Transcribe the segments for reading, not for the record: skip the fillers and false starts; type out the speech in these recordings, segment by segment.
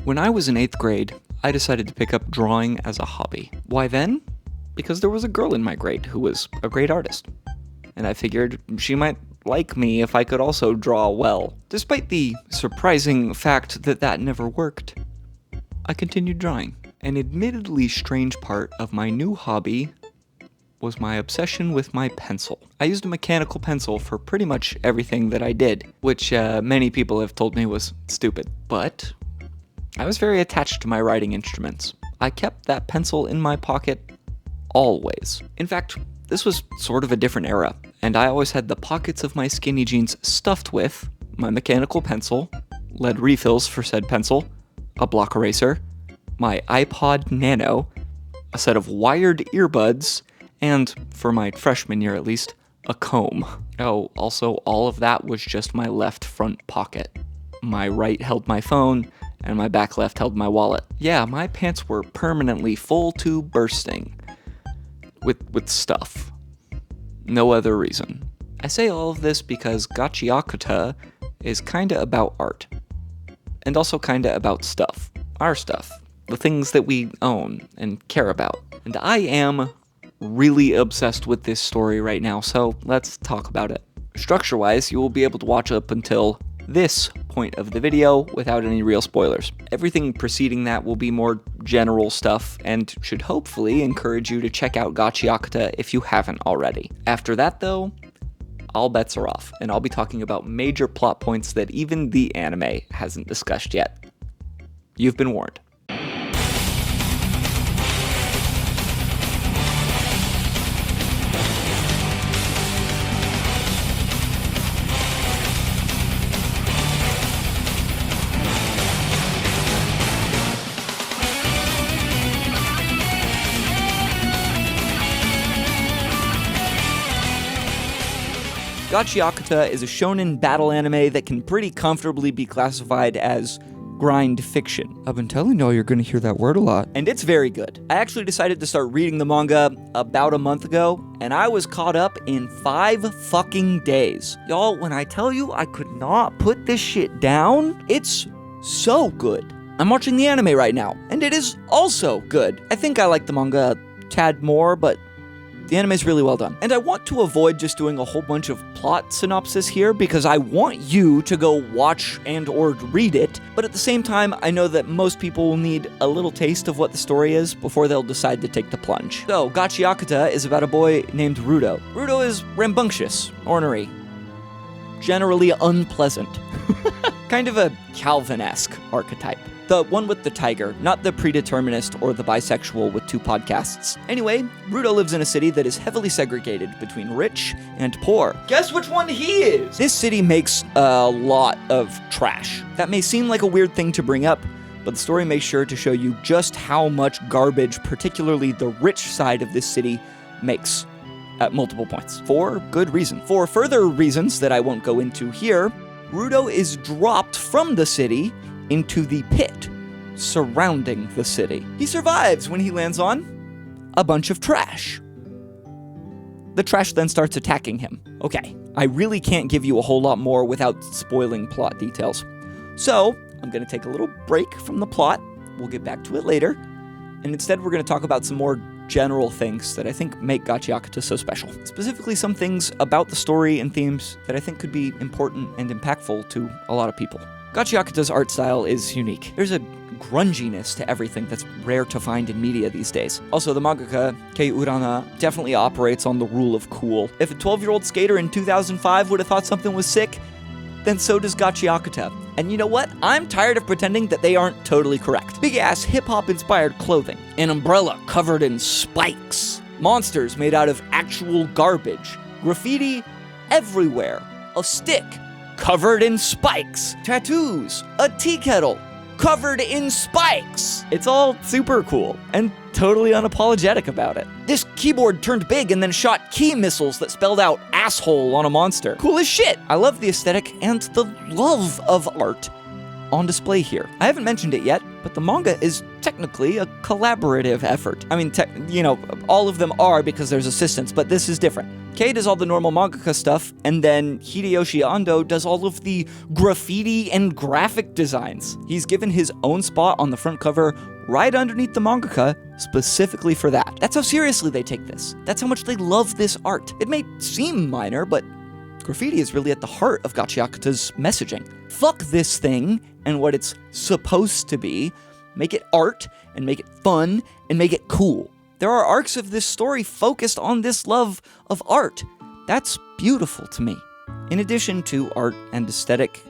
When I was in 8th grade, I decided to pick up drawing as a hobby. Why then? Because there was a girl in my grade who was a great artist. And I figured she might like me if I could also draw well. Despite the surprising fact that that never worked, I continued drawing. An admittedly strange part of my new hobby was my obsession with my pencil. I used a mechanical pencil for pretty much everything that I did, which many people have told me was stupid. But I was very attached to my writing instruments. I kept that pencil in my pocket always. In fact, this was sort of a different era, and I always had the pockets of my skinny jeans stuffed with my mechanical pencil, lead refills for said pencil, a block eraser, my iPod Nano, a set of wired earbuds, and, for my freshman year at least, a comb. Oh, also all of that was just my left front pocket. My right held my phone, and my back left held my wallet. Yeah, my pants were permanently full to bursting with stuff. No other reason. I say all of this because Gachiakuta is kinda about art. And also kinda about stuff. Our stuff. The things that we own and care about. And I am really obsessed with this story right now, so let's talk about it. Structure-wise, you will be able to watch up until this point of the video without any real spoilers. Everything preceding that will be more general stuff and should hopefully encourage you to check out Gachiakuta if you haven't already. After that though, all bets are off, and I'll be talking about major plot points that even the anime hasn't discussed yet. You've been warned. Gachiakuta is a shonen battle anime that can pretty comfortably be classified as grind fiction. I've been telling y'all you're gonna hear that word a lot. And it's very good. I actually decided to start reading the manga about a month ago, and I was caught up in 5 fucking days. Y'all, when I tell you I could not put this shit down, it's so good. I'm watching the anime right now, and it is also good. I think I like the manga a tad more, but the anime is really well done. And I want to avoid just doing a whole bunch of plot synopsis here because I want you to go watch and or read it. But at the same time, I know that most people will need a little taste of what the story is before they'll decide to take the plunge. So, Gachiakuta is about a boy named Rudo. Rudo is rambunctious, ornery, generally unpleasant. Kind of a Calvin-esque archetype. The one with the tiger, not the predeterminist or the bisexual with 2 podcasts. Anyway, Rudo lives in a city that is heavily segregated between rich and poor. Guess which one he is? This city makes a lot of trash. That may seem like a weird thing to bring up, but the story makes sure to show you just how much garbage, particularly the rich side of this city, makes at multiple points. For good reason. For further reasons that I won't go into here, Rudo is dropped from the city into the pit surrounding the city. He survives when he lands on a bunch of trash. The trash then starts attacking him. Okay, I really can't give you a whole lot more without spoiling plot details. So, I'm going to take a little break from the plot. We'll get back to it later. And instead, we're going to talk about some more general things that I think make Gachiakuta so special. Specifically, some things about the story and themes that I think could be important and impactful to a lot of people. Gachiakuta's art style is unique. There's a grunginess to everything that's rare to find in media these days. Also, the mangaka, Kei Urana, definitely operates on the rule of cool. If a 12-year-old skater in 2005 would have thought something was sick, then so does Gachiakuta. And you know what? I'm tired of pretending that they aren't totally correct. Big-ass hip-hop inspired clothing, an umbrella covered in spikes, monsters made out of actual garbage, graffiti everywhere, a stick covered in spikes, tattoos, a tea kettle covered in spikes. It's all super cool and totally unapologetic about it. This keyboard turned big and then shot key missiles that spelled out asshole on a monster. Cool as shit. I love the aesthetic and the love of art on display here. I haven't mentioned it yet, but the manga is technically a collaborative effort. I mean, all of them are because there's assistance, but this is different. Kei does all the normal mangaka stuff, and then Hideyoshi Ando does all of the graffiti and graphic designs. He's given his own spot on the front cover right underneath the mangaka specifically for that. That's how seriously they take this. That's how much they love this art. It may seem minor, but graffiti is really at the heart of Gachiakuta's messaging. Fuck this thing and what it's supposed to be. Make it art, and make it fun, and make it cool. There are arcs of this story focused on this love of art. That's beautiful to me. In addition to art and aesthetic,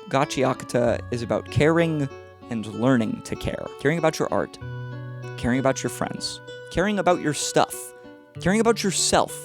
Gachiakuta is about caring and learning to care. Caring about your art, caring about your friends, caring about your stuff, caring about yourself,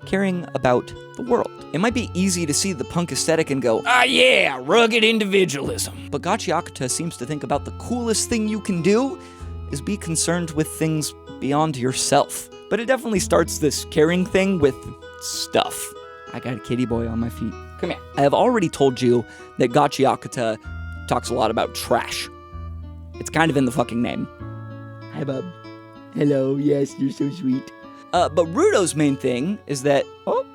caring about the world. It might be easy to see the punk aesthetic and go, ah yeah, rugged individualism. But Gachiakuta seems to think about the coolest thing you can do is be concerned with things beyond yourself. But it definitely starts this caring thing with stuff. I got a kitty boy on my feet. Come here. I have already told you that Gachiakuta talks a lot about trash. It's kind of in the fucking name. Hi, bub. Hello, yes, you're so sweet. But Rudo's main thing is that, oh,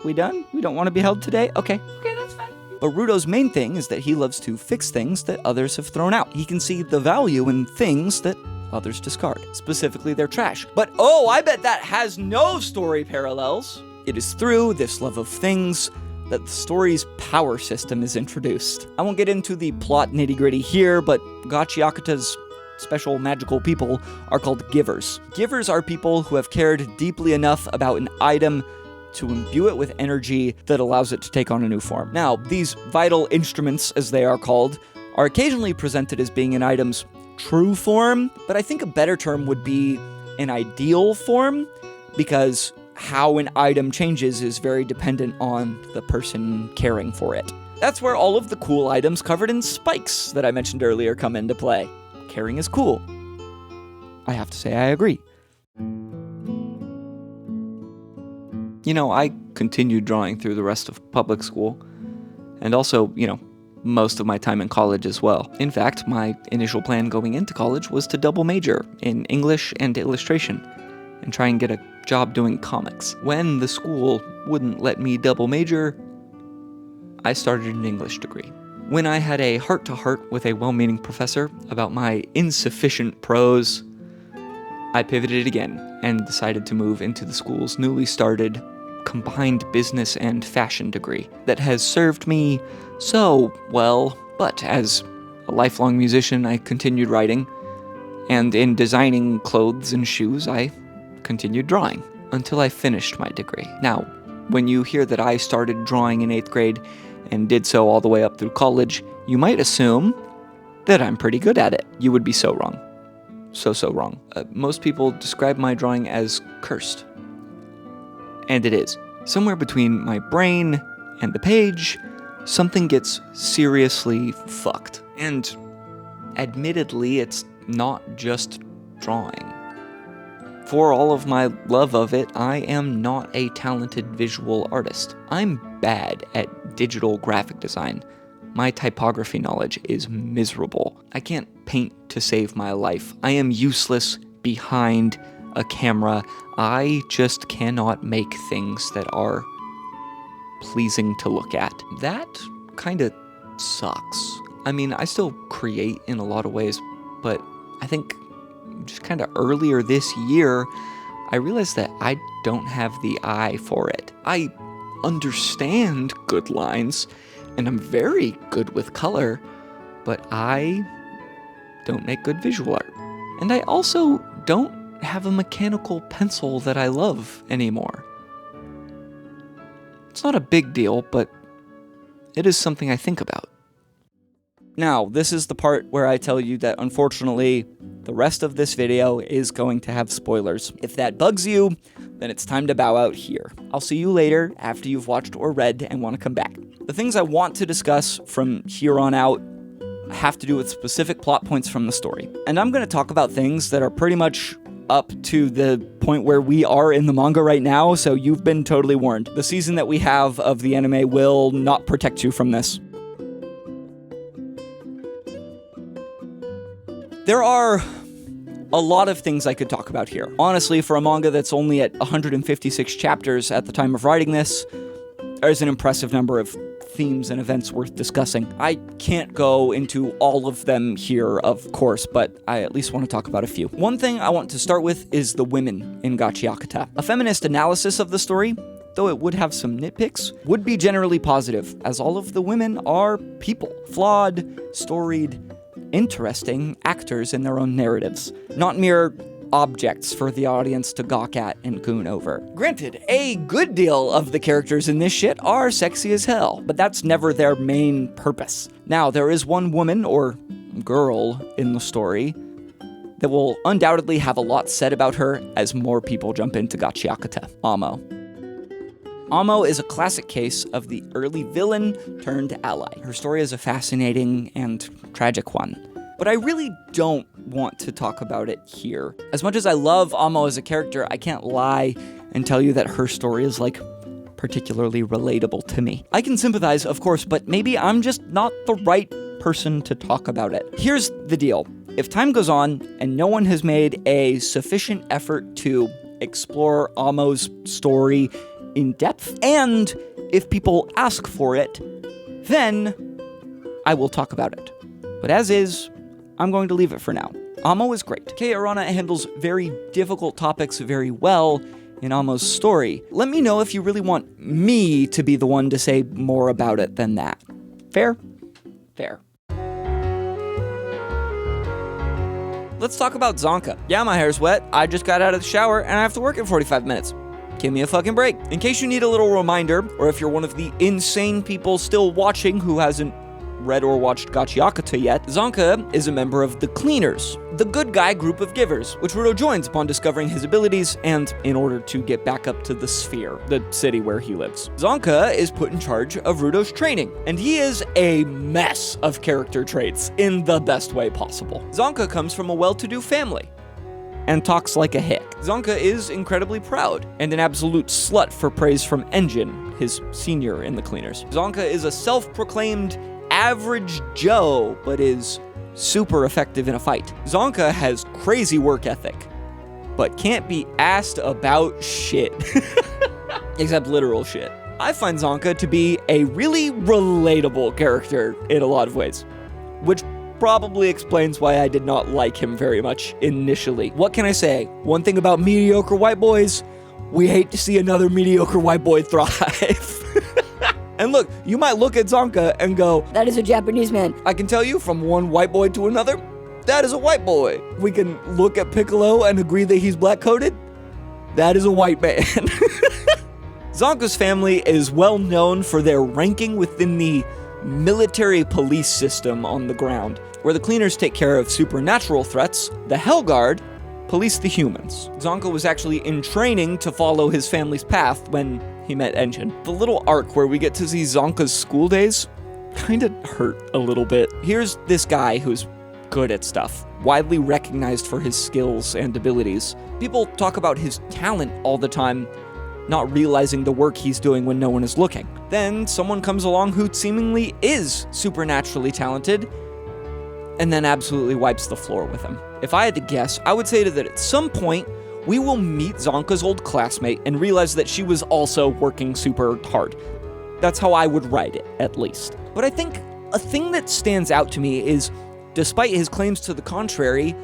we done? We don't want to be held today? Okay, that's fine. But Rudo's main thing is that he loves to fix things that others have thrown out. He can see the value in things that others discard, specifically their trash. But oh, I bet that has no story parallels. It is through this love of things that the story's power system is introduced. I won't get into the plot nitty-gritty here, but Gachiakuta's special magical people are called givers. Givers are people who have cared deeply enough about an item to imbue it with energy that allows it to take on a new form. Now, these vital instruments, as they are called, are occasionally presented as being an item's true form, but I think a better term would be an ideal form, because how an item changes is very dependent on the person caring for it. That's where all of the cool items covered in spikes that I mentioned earlier come into play. Caring is cool. I have to say I agree. You know, I continued drawing through the rest of public school, and also, most of my time in college as well. In fact, my initial plan going into college was to double major in English and illustration, and try and get a job doing comics. When the school wouldn't let me double major, I started an English degree. When I had a heart-to-heart with a well-meaning professor about my insufficient prose, I pivoted again and decided to move into the school's newly started combined business and fashion degree that has served me so well. But as a lifelong musician, I continued writing, and in designing clothes and shoes, I continued drawing until I finished my degree. Now, when you hear that I started drawing in 8th grade and did so all the way up through college, you might assume that I'm pretty good at it. You would be so wrong. So wrong. Most people describe my drawing as cursed. And it is. Somewhere between my brain and the page, something gets seriously fucked. And admittedly, it's not just drawing. For all of my love of it, I am not a talented visual artist. I'm bad at digital graphic design. My typography knowledge is miserable. I can't paint to save my life. I am useless behind a camera. I just cannot make things that are pleasing to look at. That kind of sucks. I mean, I still create in a lot of ways, but I think just kind of earlier this year, I realized that I don't have the eye for it. I understand good lines, and I'm very good with color, but I don't make good visual art. And I also don't have a mechanical pencil that I love anymore. It's not a big deal, but it is something I think about. Now, this is the part where I tell you that unfortunately, the rest of this video is going to have spoilers. If that bugs you, then it's time to bow out here. I'll see you later after you've watched or read and want to come back. The things I want to discuss from here on out have to do with specific plot points from the story. And I'm going to talk about things that are pretty much up to the point where we are in the manga right now, so you've been totally warned. The season that we have of the anime will not protect you from this. There are a lot of things I could talk about here. Honestly, for a manga that's only at 156 chapters at the time of writing this, there's an impressive number of themes and events worth discussing. I can't go into all of them here, of course, but I at least want to talk about a few. One thing I want to start with is the women in Gachiakuta. A feminist analysis of the story, though it would have some nitpicks, would be generally positive, as all of the women are people. Flawed, storied, interesting actors in their own narratives, not mere objects for the audience to gawk at and goon over. Granted, a good deal of the characters in this shit are sexy as hell, but that's never their main purpose. Now, there is one woman, or girl, in the story that will undoubtedly have a lot said about her as more people jump into Gachiakuta. Amo. Amo is a classic case of the early villain turned ally. Her story is a fascinating and tragic one, but I really don't want to talk about it here. As much as I love Amo as a character, I can't lie and tell you that her story is, particularly relatable to me. I can sympathize, of course, but maybe I'm just not the right person to talk about it. Here's the deal. If time goes on and no one has made a sufficient effort to explore Amo's story in depth, and if people ask for it, then I will talk about it. But as is, I'm going to leave it for now. Amo is great. Kei Arana handles very difficult topics very well in Amo's story. Let me know if you really want me to be the one to say more about it than that. Fair? Fair. Let's talk about Zonka. Yeah, my hair's wet. I just got out of the shower and I have to work in 45 minutes. Give me a fucking break. In case you need a little reminder, or if you're one of the insane people still watching who hasn't read or watched Gachiakuta yet, Zonka is a member of the Cleaners, the good guy group of givers, which Ruto joins upon discovering his abilities and in order to get back up to the Sphere, the city where he lives. Zonka is put in charge of Ruto's training, and he is a mess of character traits in the best way possible. Zonka comes from a well-to-do family and talks like a hick. Zonka is incredibly proud and an absolute slut for praise from Engine, his senior in the Cleaners. Zonka is a self-proclaimed average Joe, but is super effective in a fight. Zonka has crazy work ethic, but can't be asked about shit. Except literal shit. I find Zonka to be a really relatable character in a lot of ways, which probably explains why I did not like him very much initially. What can I say? One thing about mediocre white boys, we hate to see another mediocre white boy thrive. And look, you might look at Zonka and go, that is a Japanese man. I can tell you from one white boy to another, that is a white boy. We can look at Piccolo and agree that he's black-coated. That is a white man. Zonka's family is well known for their ranking within the military police system on the ground. Where the Cleaners take care of supernatural threats, the Hellguard police the humans. Zonka was actually in training to follow his family's path when he met Engine. The little arc where we get to see Zonka's school days kinda hurt a little bit. Here's this guy who's good at stuff, widely recognized for his skills and abilities. People talk about his talent all the time, not realizing the work he's doing when no one is looking. Then someone comes along who seemingly is supernaturally talented, and then absolutely wipes the floor with him. If I had to guess, I would say that at some point, we will meet Zonka's old classmate and realize that she was also working super hard. That's how I would write it, at least. But I think a thing that stands out to me is, despite his claims to the contrary,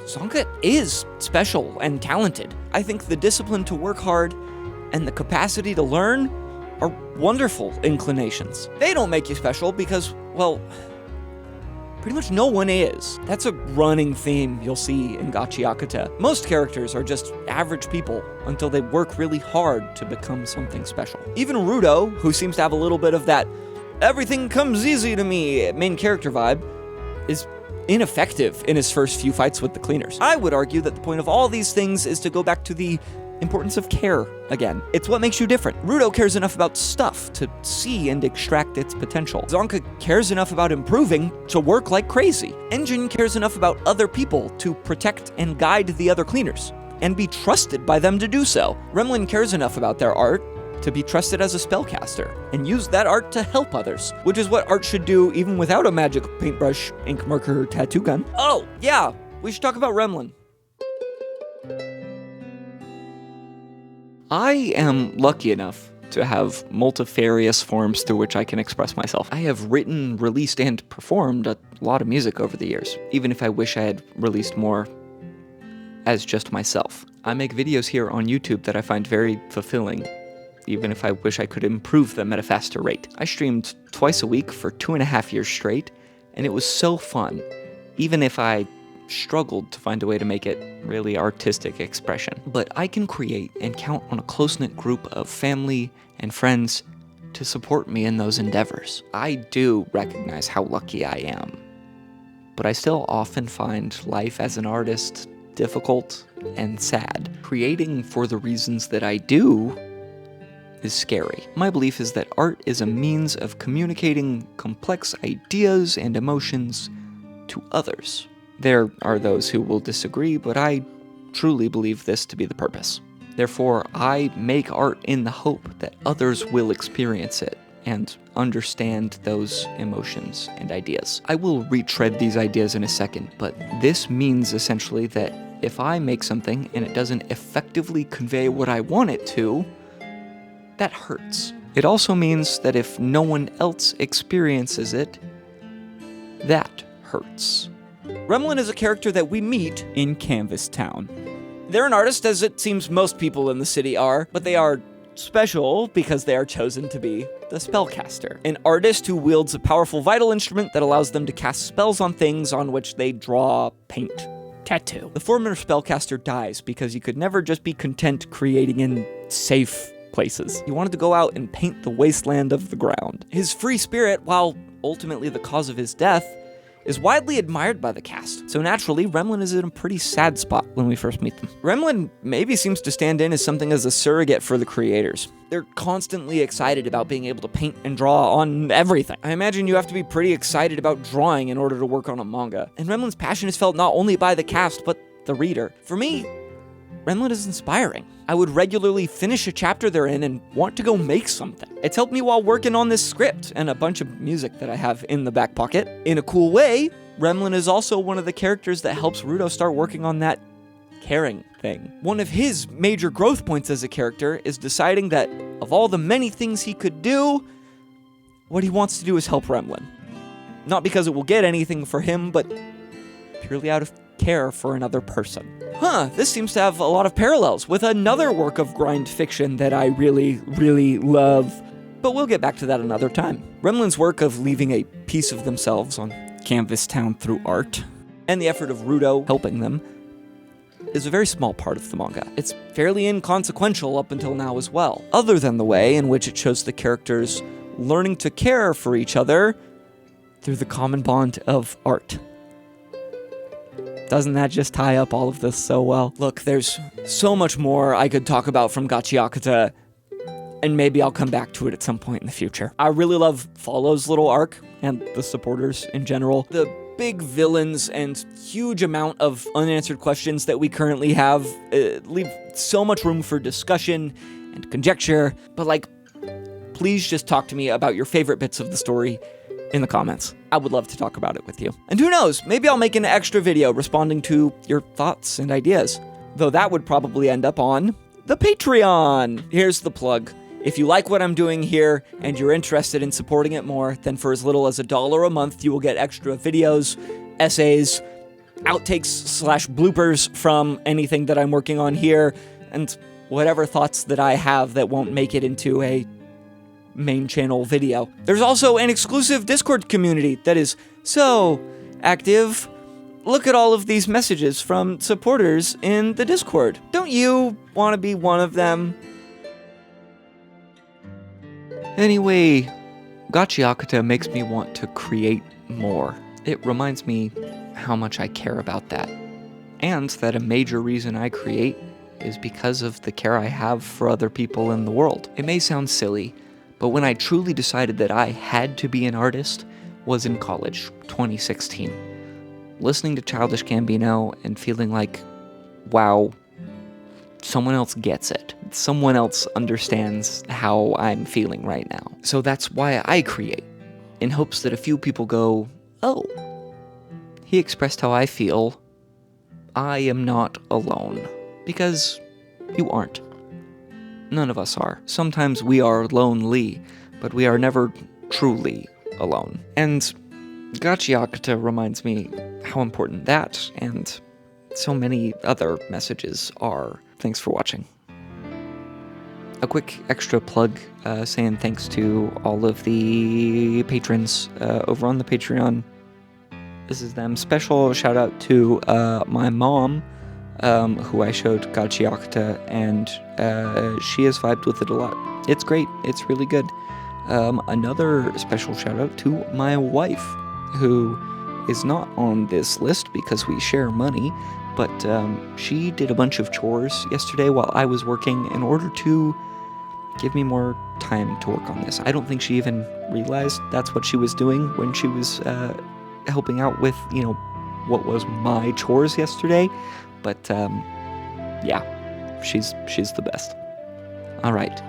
Zonka is special and talented. I think the discipline to work hard and the capacity to learn are wonderful inclinations. They don't make you special because, well, pretty much no one is. That's a running theme you'll see in Gachiakuta. Most characters are just average people until they work really hard to become something special. Even Ruto, who seems to have a little bit of that everything comes easy to me main character vibe, is ineffective in his first few fights with the Cleaners. I would argue that the point of all these things is to go back to the importance of care again. It's what makes you different. Ruto cares enough about stuff to see and extract its potential. Zonka cares enough about improving to work like crazy. Engine cares enough about other people to protect and guide the other Cleaners and be trusted by them to do so. Remlin cares enough about their art to be trusted as a spellcaster and use that art to help others, which is what art should do even without a magic paintbrush, ink marker, tattoo gun. Oh, yeah, we should talk about Remlin. I am lucky enough to have multifarious forms through which I can express myself. I have written, released, and performed a lot of music over the years, even if I wish I had released more as just myself. I make videos here on YouTube that I find very fulfilling, even if I wish I could improve them at a faster rate. I streamed twice a week for 2.5 years straight, and it was so fun, even if I struggled to find a way to make it really artistic expression. But I can create and count on a close-knit group of family and friends to support me in those endeavors. I do recognize how lucky I am, but I still often find life as an artist difficult and sad. Creating for the reasons that I do is scary. My belief is that art is a means of communicating complex ideas and emotions to others. There are those who will disagree, but I truly believe this to be the purpose. Therefore, I make art in the hope that others will experience it and understand those emotions and ideas. I will retread these ideas in a second, but this means essentially that if I make something and it doesn't effectively convey what I want it to, that hurts. It also means that if no one else experiences it, that hurts. Remlin is a character that we meet in Canvas Town. They're an artist, as it seems most people in the city are, but they are special because they are chosen to be the spellcaster. An artist who wields a powerful vital instrument that allows them to cast spells on things on which they draw paint. Tattoo. The former spellcaster dies because he could never just be content creating in safe places. He wanted to go out and paint the wasteland of the ground. His free spirit, while ultimately the cause of his death, is widely admired by the cast. So naturally, Remlin is in a pretty sad spot when we first meet them. Remlin maybe seems to stand in as something as a surrogate for the creators. They're constantly excited about being able to paint and draw on everything. I imagine you have to be pretty excited about drawing in order to work on a manga. And Remlin's passion is felt not only by the cast, but the reader. For me, Remlin is inspiring. I would regularly finish a chapter they're in and want to go make something. It's helped me while working on this script and a bunch of music that I have in the back pocket. In a cool way, Remlin is also one of the characters that helps Ruto start working on that caring thing. One of his major growth points as a character is deciding that of all the many things he could do, what he wants to do is help Remlin. Not because it will get anything for him, but purely out of care for another person. This seems to have a lot of parallels with another work of grind fiction that I really, really love. But we'll get back to that another time. Remlin's work of leaving a piece of themselves on Canvas Town through art, and the effort of Ruto helping them, is a very small part of the manga. It's fairly inconsequential up until now as well, other than the way in which it shows the characters learning to care for each other through the common bond of art. Doesn't that just tie up all of this so well? Look, there's so much more I could talk about from Gachiakuta, and maybe I'll come back to it at some point in the future. I really love Follow's little arc, and the supporters in general. The big villains and huge amount of unanswered questions that we currently have leave so much room for discussion and conjecture, but please just talk to me about your favorite bits of the story in the comments. I would love to talk about it with you. And who knows, maybe I'll make an extra video responding to your thoughts and ideas. Though that would probably end up on the Patreon. Here's the plug. If you like what I'm doing here and you're interested in supporting it more, then for as little as $1 a month, you will get extra videos, essays, outtakes/bloopers from anything that I'm working on here, and whatever thoughts that I have that won't make it into a main channel video. There's also an exclusive Discord community that is so active. Look at all of these messages from supporters in the Discord. Don't you want to be one of them? Anyway, Gachiakuta makes me want to create more. It reminds me how much I care about that. And that a major reason I create is because of the care I have for other people in the world. It may sound silly, but when I truly decided that I had to be an artist was in college, 2016. Listening to Childish Gambino and feeling like, wow, someone else gets it. Someone else understands how I'm feeling right now. So that's why I create, in hopes that a few people go, oh, he expressed how I feel. I am not alone. Because you aren't. none of us are. Sometimes we are lonely, but we are never truly alone. And Gachiakuta reminds me how important that and so many other messages are. Thanks for watching. A quick extra plug, saying thanks to all of the patrons over on the Patreon. This is them. Special shout out to my mom, who I showed Gachiakuta, and she has vibed with it a lot. It's great. It's really good. Another special shout out to my wife, who is not on this list because we share money, but she did a bunch of chores yesterday while I was working in order to give me more time to work on this. I don't think she even realized that's what she was doing when she was helping out with, what was my chores yesterday. But yeah, she's the best. All right.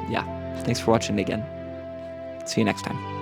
Yeah, thanks for watching again. See you next time.